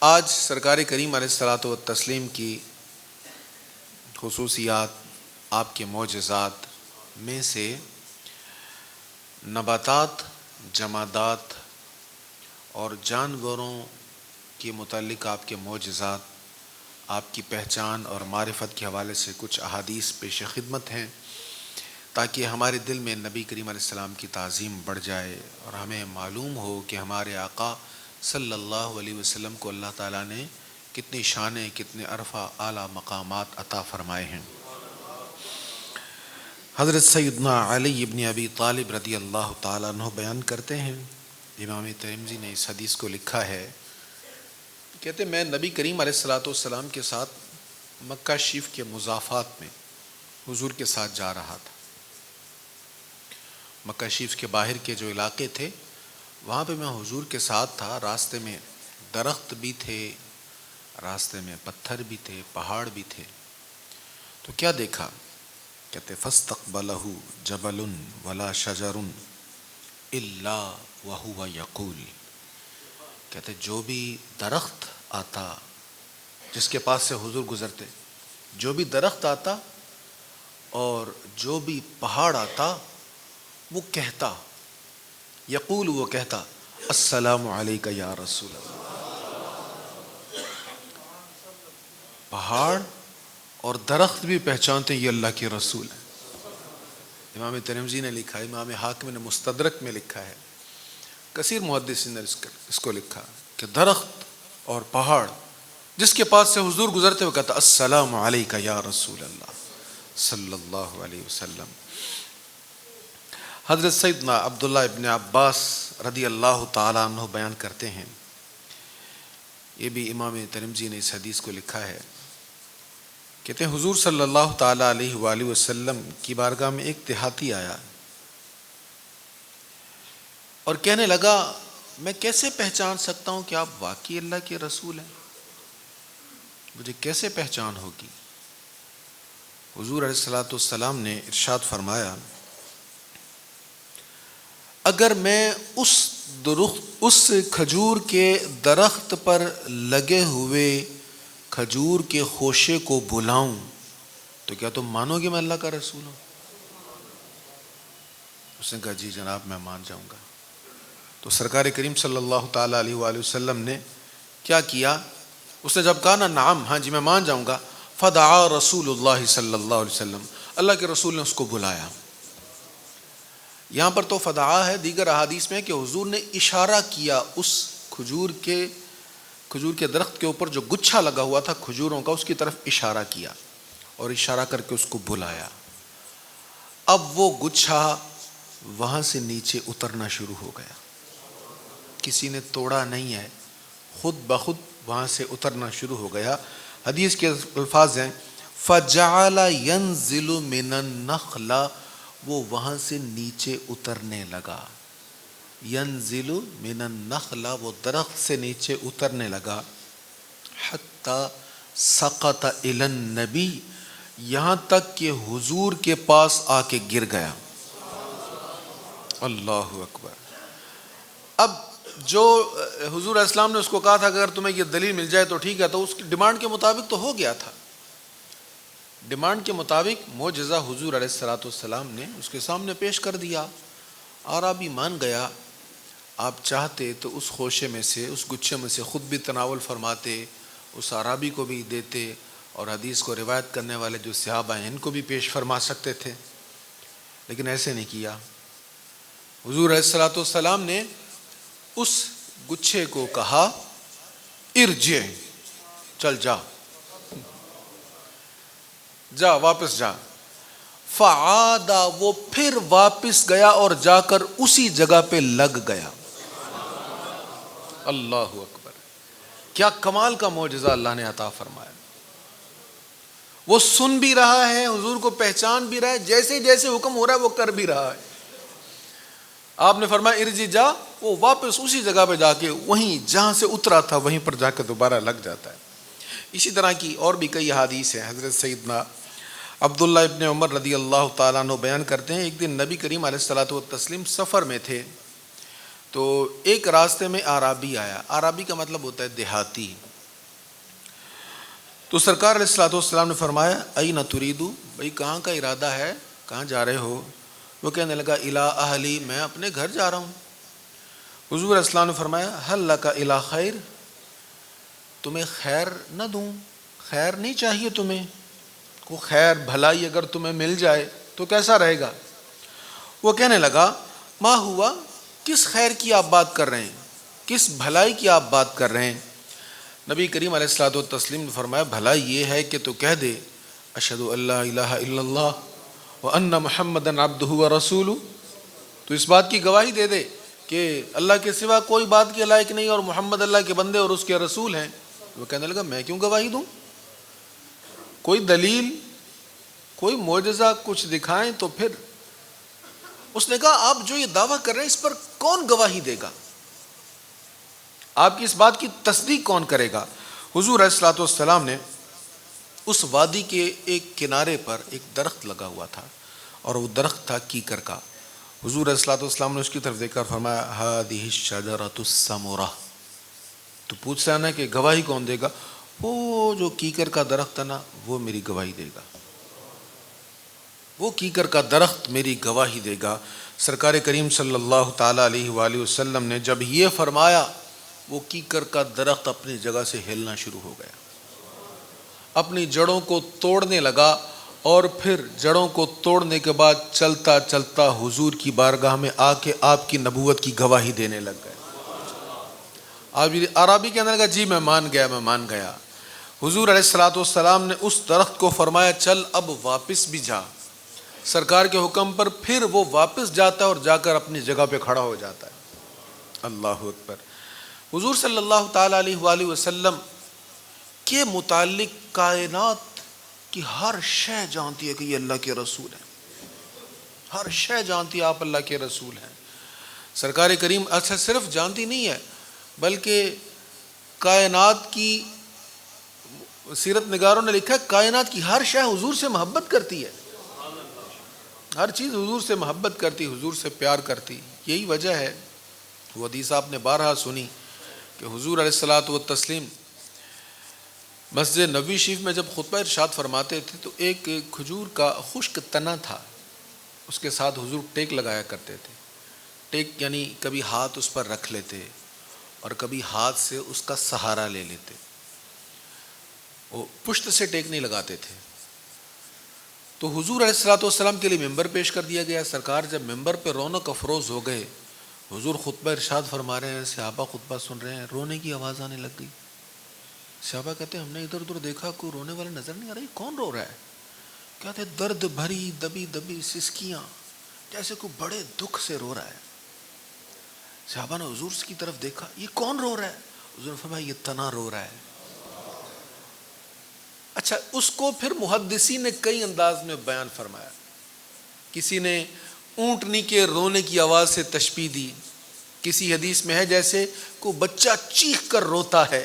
آج سرکار کریم علیہ الصلاۃ والتسلیم کی خصوصیات، آپ کے معجزات میں سے نباتات، جمادات اور جانوروں کے متعلق آپ کے معجزات، آپ کی پہچان اور معرفت کے حوالے سے کچھ احادیث پیش خدمت ہیں، تاکہ ہمارے دل میں نبی کریم علیہ السلام کی تعظیم بڑھ جائے اور ہمیں معلوم ہو کہ ہمارے آقا صلی اللہ علیہ وسلم کو اللہ تعالیٰ نے کتنی شانیں، کتنے عرفہ اعلیٰ مقامات عطا فرمائے ہیں۔ حضرت سیدنا علی ابن ابی طالب رضی اللہ تعالیٰ عنہ بیان کرتے ہیں، امام ترمذی نے اس حدیث کو لکھا ہے، کہتے میں نبی کریم علیہ الصلاۃ والسلام کے ساتھ مکہ شریف کے مضافات میں حضور کے ساتھ جا رہا تھا۔ مکہ شریف کے باہر کے جو علاقے تھے وہاں پہ میں حضور کے ساتھ تھا۔ راستے میں درخت بھی تھے، راستے میں پتھر بھی تھے، پہاڑ بھی تھے۔ تو کیا دیکھا؟ کہتے فاستقبلہ جبل ولا شجر الا وہو یقول، کہتے جو بھی درخت آتا، جس کے پاس سے حضور گزرتے، جو بھی درخت آتا اور جو بھی پہاڑ آتا، وہ کہتا، یقول وہ کہتا، السلام علیکہ یا رسول اللہ۔ پہاڑ اور درخت بھی پہچانتے یہ اللہ کے رسول ہیں۔ امام ترمذی نے لکھا ہے، امام حاکم نے مستدرک میں لکھا ہے، کثیر محدثین نے اس کو لکھا کہ درخت اور پہاڑ جس کے پاس سے حضور گزرتے وہ کہتا السلام علیکہ یا رسول اللہ صلی اللہ علیہ وسلم۔ حضرت سیدنا عبداللہ ابن عباس رضی اللہ تعالیٰ عنہ بیان کرتے ہیں، یہ بھی امام ترمذی نے اس حدیث کو لکھا ہے، کہتے ہیں حضور صلی اللہ تعالیٰ علیہ وآلہ وسلم کی بارگاہ میں ایک دیہاتی آیا اور کہنے لگا میں کیسے پہچان سکتا ہوں کہ آپ واقعی اللہ کے رسول ہیں؟ مجھے کیسے پہچان ہوگی؟ حضور علیہ الصلاۃ والسلام نے ارشاد فرمایا، اگر میں اس کھجور کے درخت پر لگے ہوئے کھجور کے خوشے کو بلاؤں تو کیا تم مانو گے میں اللہ کا رسول ہوں؟ اس نے کہا جی جناب میں مان جاؤں گا۔ تو سرکار کریم صلی اللہ تعالیٰ علیہ وآلہ وسلم نے کیا کیا؟ اس نے جب کہا نا نعم، ہاں جی میں مان جاؤں گا، فدعا رسول اللہ صلی اللہ علیہ وسلم، اللہ کے رسول نے اس کو بلایا۔ یہاں پر تو فدعا ہے، دیگر احادیث میں کہ حضور نے اشارہ کیا اس کھجور کے درخت کے اوپر جو گچھا لگا ہوا تھا کھجوروں کا، اس کی طرف اشارہ کیا اور اشارہ کر کے اس کو بلایا۔ اب وہ گچھا وہاں سے نیچے اترنا شروع ہو گیا، کسی نے توڑا نہیں ہے، خود بخود وہاں سے اترنا شروع ہو گیا۔ حدیث کے الفاظ ہیں فَجَعَلَ يَنزِلُ مِنَ النَّخْلَ، وہ وہاں سے نیچے اترنے لگا، ینزل من النخل، وہ درخت سے نیچے اترنے لگا، حتی سقط الی النبی، یہاں تک کہ حضور کے پاس آ کے گر گیا۔ اللہ اکبر۔ اب جو حضور علیہ السلام نے اس کو کہا تھا اگر تمہیں یہ دلیل مل جائے تو ٹھیک ہے، تو اس کی ڈیمانڈ کے مطابق تو ہو گیا تھا۔ ڈیمانڈ کے مطابق معجزہ حضور علیہ الصلاۃ والسلام نے اس کے سامنے پیش کر دیا، عربی مان گیا۔ آپ چاہتے تو اس خوشے میں سے، اس گچھے میں سے خود بھی تناول فرماتے، اس عربی کو بھی دیتے، اور حدیث کو روایت کرنے والے جو صحابہ ہیں ان کو بھی پیش فرما سکتے تھے، لیکن ایسے نہیں کیا۔ حضور علیہ الصلاۃ والسلام نے اس گچھے کو کہا ارجع، چل جا، جا واپس جا۔ فعاد، وہ پھر واپس گیا اور جا کر اسی جگہ پہ لگ گیا۔ اللہ اکبر، کیا کمال کا معجزہ اللہ نے عطا فرمایا۔ وہ سن بھی رہا ہے، حضور کو پہچان بھی رہا ہے، جیسے جیسے حکم ہو رہا ہے وہ کر بھی رہا ہے۔ آپ نے فرمایا ارجع، جا، وہ واپس اسی جگہ پہ جا کے وہیں جہاں سے اترا تھا وہیں پر جا کے دوبارہ لگ جاتا ہے۔ اسی طرح کی اور بھی کئی حدیث ہیں۔ حضرت سیدنا عبداللہ ابن عمر رضی اللہ تعالیٰ عنہ بیان کرتے ہیں، ایک دن نبی کریم علیہ الصلاۃ والتسلیم سفر میں تھے، تو ایک راستے میں آرابی آیا. آرابی کا مطلب ہوتا ہے دیہاتی. تو سرکار علیہ الصلوۃ والسلام نے فرمایا این تریدو، بھائی کہاں کا ارادہ ہے، کہاں جا رہے ہو؟ وہ کہنے لگا الی اہلی، میں اپنے گھر جا رہا ہوں. حضور علیہ السلام نے فرمایا ہل لک الی خیر، تمہیں خیر نہ دوں، خیر نہیں چاہیے تمہیں؟ کو خیر بھلائی اگر تمہیں مل جائے تو کیسا رہے گا؟ وہ کہنے لگا ما ہوا، کس خیر کی آپ بات کر رہے ہیں، کس بھلائی کی آپ بات کر رہے ہیں؟ نبی کریم علیہ الصلوۃ والتسلیم نے فرمایا بھلائی یہ ہے کہ تو کہہ دے اشہد ان لا الہ الا اللہ وان محمدا عبدہ ورسولہ، تو اس بات کی گواہی دے دے کہ اللہ کے سوا کوئی بات کے لائق نہیں اور محمد اللہ کے بندے اور اس کے رسول ہیں. وہ کہنے لگا میں کیوں گواہی دوں، کوئی دلیل، کوئی معجزہ کچھ دکھائیں تو پھر. اس نے کہا آپ جو یہ دعویٰ کر رہے ہیں اس پر کون گواہی دے گا، آپ کی اس بات کی تصدیق کون کرے گا؟ حضور علیہ الصلوۃ والسلام نے اس وادی کے ایک کنارے پر ایک درخت لگا ہوا تھا اور وہ درخت تھا کیکر کا. حضور علیہ الصلوۃ والسلام نے اس کی طرف دیکھ کر فرمایا ہذہ الشجرۃ السمرہ. تو پوچھ رہا نا کہ گواہی کون دے گا؟ وہ جو کیکر کا درخت ہے نا وہ میری گواہی دے گا، وہ کیکر کا درخت میری گواہی دے گا. سرکار کریم صلی اللہ تعالیٰ علیہ وآلہ وسلم نے جب یہ فرمایا وہ کیکر کا درخت اپنی جگہ سے ہلنا شروع ہو گیا، اپنی جڑوں کو توڑنے لگا اور پھر جڑوں کو توڑنے کے بعد چلتا چلتا حضور کی بارگاہ میں آ کے آپ کی نبوت کی گواہی دینے لگ گئے. عربی کہنے لگا جی میں مان گیا، میں مان گیا. حضور علیہ الصلوۃ والسلام نے اس درخت کو فرمایا چل اب واپس بھی جا. سرکار کے حکم پر پھر وہ واپس جاتا ہے اور جا کر اپنی جگہ پہ کھڑا ہو جاتا ہے. اللہ اکبر. حضور صلی اللہ تعالیٰ علیہ وآلہ وسلم کے متعلق کائنات کی ہر شے جانتی ہے کہ یہ اللہ کے رسول ہیں، ہر شے جانتی ہے آپ اللہ کے رسول ہیں. سرکار کریم اچھا صرف جانتی نہیں ہے بلکہ کائنات کی سیرت نگاروں نے لکھا ہے کائنات کی ہر شے حضور سے محبت کرتی ہے، ہر چیز حضور سے محبت کرتی، حضور سے پیار کرتی. یہی وجہ ہے وہ حدیث آپ نے بارہا سنی کہ حضور علیہ الصلوۃ والتسلیم مسجد نبوی شریف میں جب خطبہ ارشاد فرماتے تھے تو ایک کھجور کا خشک تنا تھا، اس کے ساتھ حضور ٹیک لگایا کرتے تھے. ٹیک یعنی کبھی ہاتھ اس پر رکھ لیتے اور کبھی ہاتھ سے اس کا سہارا لے لیتے، وہ پشت سے ٹیک نہیں لگاتے تھے. تو حضور علیہ الصلوۃ والسلام کے لیے ممبر پیش کر دیا گیا. سرکار جب ممبر پہ رونق افروز ہو گئے، حضور خطبہ ارشاد فرما رہے ہیں، صحابہ خطبہ سن رہے ہیں، رونے کی آواز آنے لگ گئی. صحابہ کہتے ہیں ہم نے ادھر ادھر دیکھا کوئی رونے والا نظر نہیں آ رہی، کون رو رہا ہے؟ کہتے ہیں درد بھری دبی دبی سسکیاں، جیسے کوئی بڑے دکھ سے رو رہا ہے. صحابہ نے حضور کی طرف دیکھا، یہ کون رو رہا ہے؟ حضور نے فرمایا یہ تنا رو رہا ہے. اچھا اس کو پھر محدثین نے کئی انداز میں بیان فرمایا. کسی نے اونٹنی کے رونے کی آواز سے تشبیہ دی، کسی حدیث میں ہے جیسے کوئی بچہ چیخ کر روتا ہے،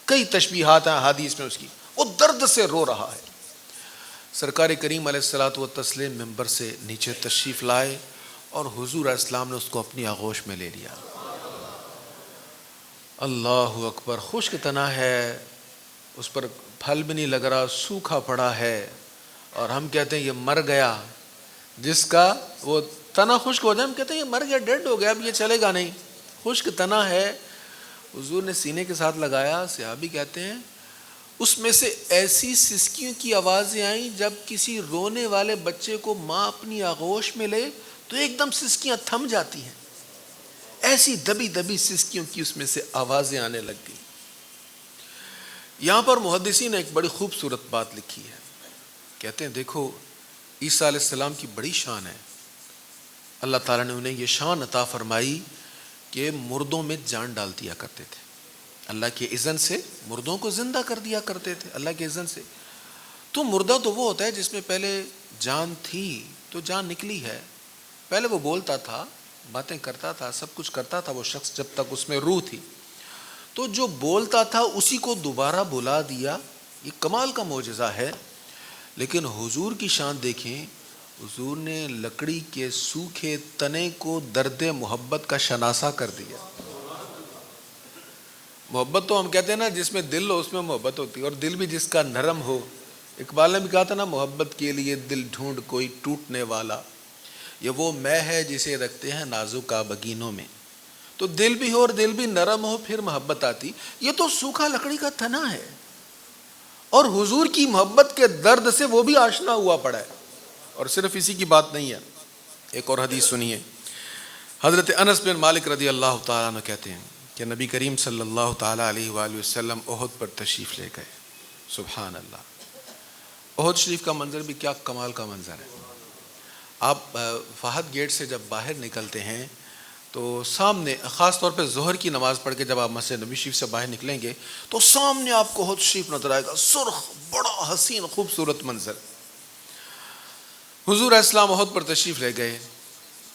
کئی تشبیہات ہیں حدیث میں اس کی، وہ درد سے رو رہا ہے. سرکار کریم علیہ الصلوۃ والتسلیم ممبر سے نیچے تشریف لائے اور حضور علیہ السلام نے اس کو اپنی آغوش میں لے لیا. اللہ اکبر. خشک تنا ہے، اس پر پھل بھی نہیں لگ رہا، سوکھا پڑا ہے، اور ہم کہتے ہیں یہ مر گیا. جس کا وہ تنا خشک ہو جائے ہم کہتے ہیں یہ مر گیا، ڈیڈ ہو گیا، اب یہ چلے گا نہیں. خشک تنا ہے، حضور نے سینے کے ساتھ لگایا. صحابی کہتے ہیں اس میں سے ایسی سسکیوں کی آوازیں آئیں جب کسی رونے والے بچے کو ماں اپنی آغوش میں لے تو ایک دم سسکیاں تھم جاتی ہیں، ایسی دبی دبی سسکیوں کی اس میں سے آوازیں آنے لگ گئی. یہاں پر محدثین نے ایک بڑی خوبصورت بات لکھی ہے. کہتے ہیں دیکھو عیسیٰ علیہ السلام کی بڑی شان ہے، اللہ تعالیٰ نے انہیں یہ شان عطا فرمائی کہ مردوں میں جان ڈال دیا کرتے تھے، اللہ کے اذن سے مردوں کو زندہ کر دیا کرتے تھے اللہ کے اذن سے. تو مردہ تو وہ ہوتا ہے جس میں پہلے جان تھی تو جان نکلی ہے، پہلے وہ بولتا تھا، باتیں کرتا تھا، سب کچھ کرتا تھا وہ شخص جب تک اس میں روح تھی. تو جو بولتا تھا اسی کو دوبارہ بلا دیا، یہ کمال کا معجزہ ہے. لیکن حضور کی شان دیکھیں، حضور نے لکڑی کے سوکھے تنے کو درد محبت کا شناسہ کر دیا۔ محبت تو ہم کہتے ہیں نا جس میں دل ہو اس میں محبت ہوتی ہے، اور دل بھی جس کا نرم ہو۔ اقبال نے بھی کہا تھا نا، محبت کے لیے دل ڈھونڈ کوئی ٹوٹنے والا، یہ وہ میں ہے جسے رکھتے ہیں نازک بگینوں میں۔ تو دل بھی ہو اور دل بھی نرم ہو پھر محبت آتی۔ یہ تو سوکھا لکڑی کا تنا ہے، اور حضور کی محبت کے درد سے وہ بھی آشنا ہوا پڑا ہے۔ اور صرف اسی کی بات نہیں ہے، ایک اور حدیث سنیے۔ حضرت انس بن مالک رضی اللہ تعالیٰ عنہ کہتے ہیں کہ نبی کریم صلی اللہ تعالیٰ علیہ وآلہ وسلم احد پر تشریف لے گئے۔ سبحان اللہ، احد شریف کا منظر بھی کیا کمال کا منظر ہے۔ آپ فہد گیٹ سے جب باہر نکلتے ہیں تو سامنے، خاص طور پہ ظہر کی نماز پڑھ کے جب آپ مسجد نبی شریف سے باہر نکلیں گے تو سامنے آپ کو احد شریف نظر آئے گا، سرخ، بڑا حسین خوبصورت منظر۔ حضور علیہ السلام احد پر تشریف لے گئے،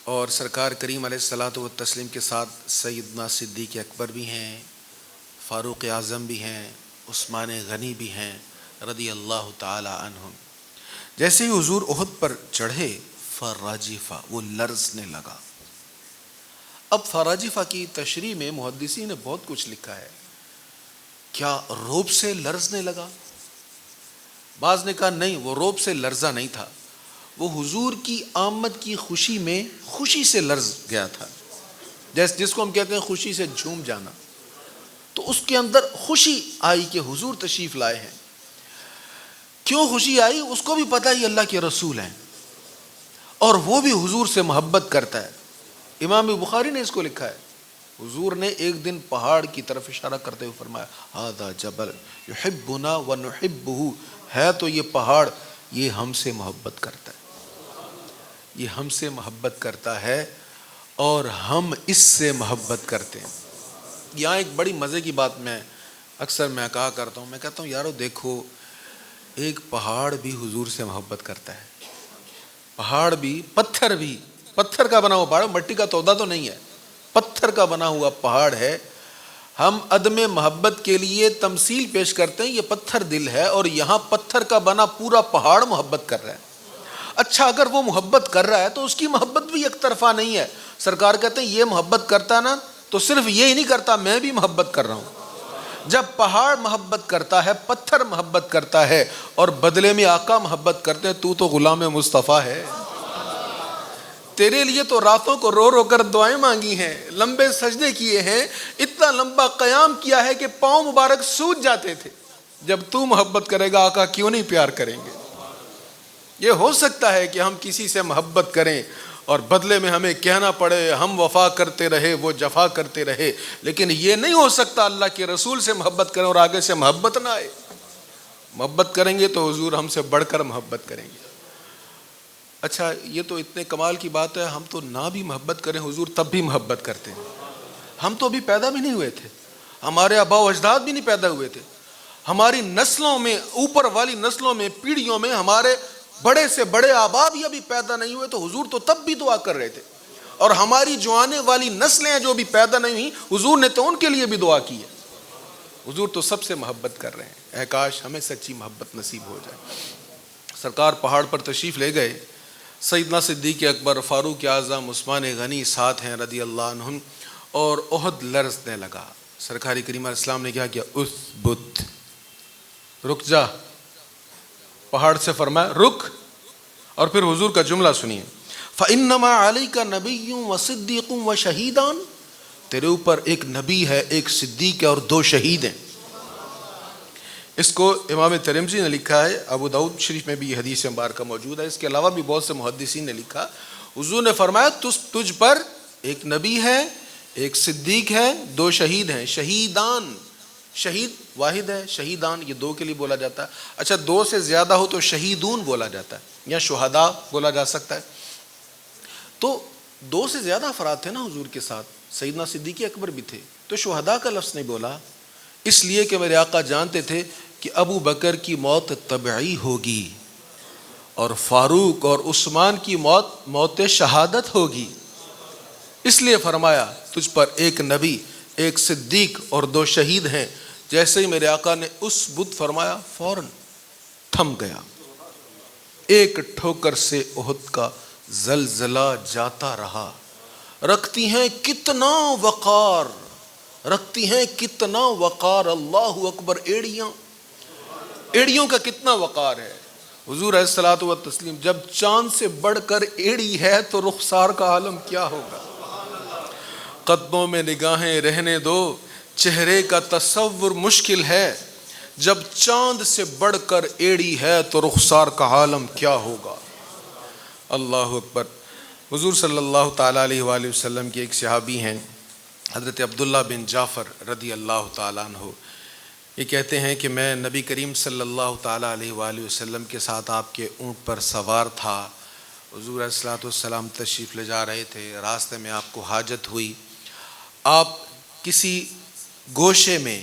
اور سرکار کریم علیہ الصلاۃ والتسلیم کے ساتھ سیدنا صدیق اکبر بھی ہیں، فاروق اعظم بھی ہیں، عثمان غنی بھی ہیں رضی اللہ تعالی عنہم۔ جیسے ہی حضور احد پر چڑھے، فراجفہ، وہ لرزنے لگا۔ اب فراجفہ کی تشریح میں محدثین نے بہت کچھ لکھا ہے۔ کیا روب سے لرزنے لگا؟ بعض نے کہا نہیں، وہ روب سے لرزا نہیں تھا، وہ حضور کی آمد کی خوشی میں خوشی سے لرز گیا تھا، جس کو ہم کہتے ہیں خوشی سے جھوم جانا۔ تو اس کے اندر خوشی آئی کہ حضور تشریف لائے ہیں۔ کیوں خوشی آئی؟ اس کو بھی پتہ ہی اللہ کے رسول ہیں، اور وہ بھی حضور سے محبت کرتا ہے۔ امام بخاری نے اس کو لکھا ہے، حضور نے ایک دن پہاڑ کی طرف اشارہ کرتے ہوئے فرمایا، ھذا جبل یحبنا ونحبہ، ہے تو یہ پہاڑ، یہ ہم سے محبت کرتا ہے، یہ ہم سے محبت کرتا ہے اور ہم اس سے محبت کرتے ہیں۔ یہاں ایک بڑی مزے کی بات میں اکثر میں کہا کرتا ہوں، میں کہتا ہوں یارو دیکھو، ایک پہاڑ بھی حضور سے محبت کرتا ہے، پہاڑ بھی، پتھر کا بنا ہوا پہاڑ، مٹی کا تودا تو نہیں ہے، پتھر کا بنا ہوا پہاڑ ہے۔ ہم عدم محبت کے لیے تمثیل پیش کرتے ہیں، یہ پتھر دل ہے، اور یہاں پتھر کا بنا پورا پہاڑ محبت کر رہا ہے۔ اچھا، اگر وہ محبت کر رہا ہے تو اس کی محبت بھی ایک طرفہ نہیں ہے۔ سرکار کہتے ہیں یہ محبت کرتا ہے نا تو صرف یہ ہی نہیں کرتا، میں بھی محبت کر رہا ہوں۔ جب پہاڑ محبت کرتا ہے، پتھر محبت کرتا ہے، اور بدلے میں آقا محبت کرتے ہیں، تو غلام مصطفیٰ ہے، تیرے لیے تو راتوں کو رو رو کر دعائیں مانگی ہیں، لمبے سجدے کیے ہیں، اتنا لمبا قیام کیا ہے کہ پاؤں مبارک سوج جاتے تھے۔ جب تو محبت کرے گا آقا کیوں نہیں پیار کریں گے؟ یہ ہو سکتا ہے کہ ہم کسی سے محبت کریں اور بدلے میں ہمیں کہنا پڑے ہم وفا کرتے رہے وہ جفا کرتے رہے، لیکن یہ نہیں ہو سکتا اللہ کے رسول سے محبت کریں اور آگے سے محبت نہ آئے۔ محبت کریں گے تو حضور ہم سے بڑھ کر محبت کریں گے۔ اچھا، یہ تو اتنے کمال کی بات ہے، ہم تو نہ بھی محبت کریں حضور تب بھی محبت کرتے ہیں۔ ہم تو ابھی پیدا بھی نہیں ہوئے تھے، ہمارے آباء و اجداد بھی نہیں پیدا ہوئے تھے، ہماری نسلوں میں، اوپر والی نسلوں میں، پیڑھیوں میں ہمارے بڑے سے بڑے آباء بھی ابھی پیدا نہیں ہوئے، تو حضور تو تب بھی دعا کر رہے تھے۔ اور ہماری جو آنے والی نسلیں ہیں جو بھی پیدا نہیں ہوئی، حضور نے تو ان کے لیے بھی دعا کی ہے۔ حضور تو سب سے محبت کر رہے ہیں، اے کاش ہمیں سچی محبت نصیب ہو جائے۔ سرکار پہاڑ پر تشریف لے گئے، سیدنا صدیق اکبر، فاروق اعظم، عثمان غنی ساتھ ہیں رضی اللہ عنہم، اور احد لرزنے لگا۔ سرکار کریم علیہ السلام نے کیا اثبت، رک جا، پہاڑ سے فرمایا رک، اور پھر حضور کا جملہ سنیے، فَإِنَّمَا عَلَيْكَ نَبِيٌّ وَصِدِّيقٌ وَشَهِيدًا، تیرے اوپر ایک نبی ہے، ایک صدیق ہے، اور 2 شہید ہیں۔ اس کو امام ترمذی نے لکھا ہے، ابو داؤد شریف میں بھی یہ حدیث مبارکہ موجود ہے، اس کے علاوہ بھی بہت سے محدثین نے لکھا۔ حضور نے فرمایا تجھ پر ایک نبی ہے، ایک صدیق ہے، 2 شہید ہیں۔ شہیدان، شہید واحد ہے، شہیدان یہ 2 کے لیے بولا جاتا ہے۔ اچھا 2 سے زیادہ ہو تو شہیدون بولا جاتا ہے، یا شہداء بولا جا سکتا ہے۔ تو 2 سے زیادہ افراد تھے نا حضور کے ساتھ، سیدنا صدیق اکبر بھی تھے، تو شہداء کا لفظ نہیں بولا، اس لیے کہ میرے آقا جانتے تھے کہ ابو بکر کی موت طبعی ہوگی، اور فاروق اور عثمان کی موت شہادت ہوگی، اس لیے فرمایا تجھ پر ایک نبی، ایک صدیق اور 2 شہید ہیں۔ جیسے ہی میرے آقا نے اس بت فرمایا، فوراً تھم گیا۔ ایک ٹھوکر سے احد کا زلزلہ جاتا رہا. رکھتی ہیں کتنا وقار، رکھتی ہیں کتنا وقار. اللہ اکبر. ایڑیوں کا کتنا وقار ہے. حضور علیہ الصلوۃ والتسلیم، جب چاند سے بڑھ کر ایڑی ہے تو رخسار کا عالم کیا ہوگا. قدموں میں نگاہیں رہنے دو، چہرے کا تصور مشکل ہے. جب چاند سے بڑھ کر ایڑی ہے تو رخسار کا عالم کیا ہوگا. اللہ اکبر. حضور صلی اللہ تعالیٰ علیہ وآلہ وسلم کے ایک صحابی ہیں حضرت عبداللہ بن جعفر رضی اللہ تعالیٰ عنہ. یہ کہتے ہیں کہ میں نبی کریم صلی اللہ تعالیٰ علیہ وآلہ وسلم کے ساتھ آپ کے اونٹ پر سوار تھا. حضور علیہ الصلوۃ والسلام تشریف لے جا رہے تھے. راستے میں آپ کو حاجت ہوئی. آپ کسی گوشے میں،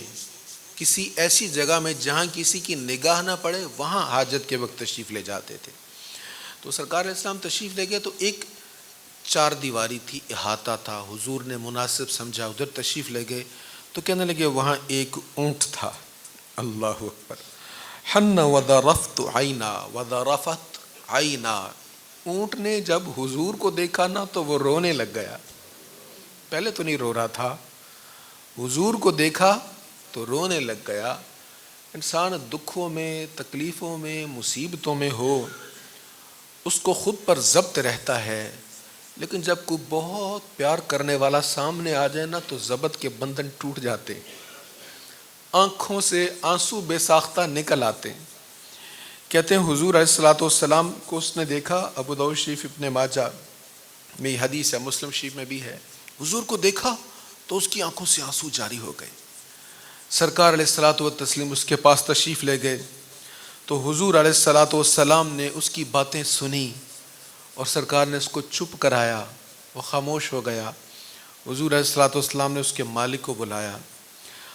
کسی ایسی جگہ میں جہاں کسی کی نگاہ نہ پڑے، وہاں حاجت کے وقت تشریف لے جاتے تھے. تو سرکار علیہ السلام تشریف لے گئے تو ایک چار دیواری تھی، احاطہ تھا. حضور نے مناسب سمجھا، ادھر تشریف لے گئے تو کہنے لگے وہاں ایک اونٹ تھا. اللہ اکبر. حن وذرفت عینا وذرفت عینا. اونٹ نے جب حضور کو دیکھا نا تو وہ رونے لگ گیا. پہلے تو نہیں رو رہا تھا، حضور کو دیکھا تو رونے لگ گیا. انسان دکھوں میں، تکلیفوں میں، مصیبتوں میں ہو، اس کو خود پر ضبط رہتا ہے، لیکن جب کوئی بہت پیار کرنے والا سامنے آ جائے نا تو ضبط کے بندھن ٹوٹ جاتے، آنکھوں سے آنسو بے ساختہ نکل آتے. کہتے ہیں حضور علیہ الصلوۃ والسلام کو اس نے دیکھا. ابو داؤد شریف، ابن ماجہ میں یہ حدیث ہے، مسلم شریف میں بھی ہے. حضور کو دیکھا تو اس کی آنکھوں سے آنسو جاری ہو گئے. سرکار علیہ الصلوۃ والتسلیم اس کے پاس تشریف لے گئے تو حضور علیہ الصلوۃ والسلام نے اس کی باتیں سنی اور سرکار نے اس کو چپ کرایا. وہ خاموش ہو گیا. حضور علیہ الصلوۃ والسلام نے اس کے مالک کو بلایا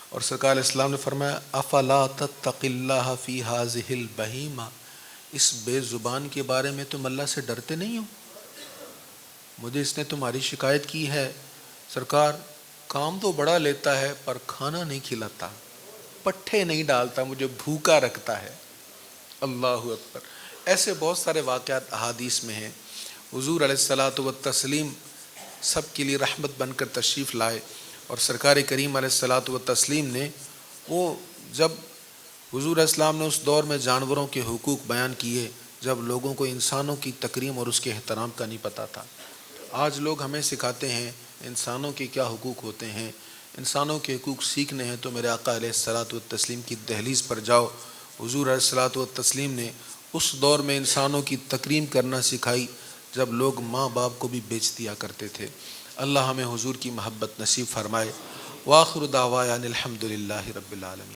اور سرکار علیہ السلام نے فرمایا افلا تتقی اللہ فی ہذہ البہیمہ. اس بے زبان کے بارے میں تم اللہ سے ڈرتے نہیں ہو؟ مجھے اس نے تمہاری شکایت کی ہے. سرکار کام تو بڑا لیتا ہے پر کھانا نہیں کھلاتا، پٹھے نہیں ڈالتا، مجھے بھوکا رکھتا ہے. اللہ اکبر. ایسے بہت سارے واقعات احادیث میں ہیں. حضور علیہ الصلوۃ والتسلیم سب کے لیے رحمت بن کر تشریف لائے اور سرکار کریم علیہ الصلوۃ والتسلیم نے وہ جب حضور علیہ السلام نے اس دور میں جانوروں کے حقوق بیان کیے جب لوگوں کو انسانوں کی تکریم اور اس کے احترام کا نہیں پتہ تھا. آج لوگ ہمیں سکھاتے ہیں انسانوں کے کیا حقوق ہوتے ہیں. انسانوں کے حقوق سیکھنے ہیں تو میرے آقا علیہ الصلوۃ والتسلیم کی دہلیز پر جاؤ. حضور علیہ الصلوۃ والتسلیم نے اس دور میں انسانوں کی تکریم کرنا سکھائی جب لوگ ماں باپ کو بھی بیچ دیا کرتے تھے. اللہ ہمیں حضور کی محبت نصیب فرمائے. وآخر دعوانا الحمد للہ رب العالمین.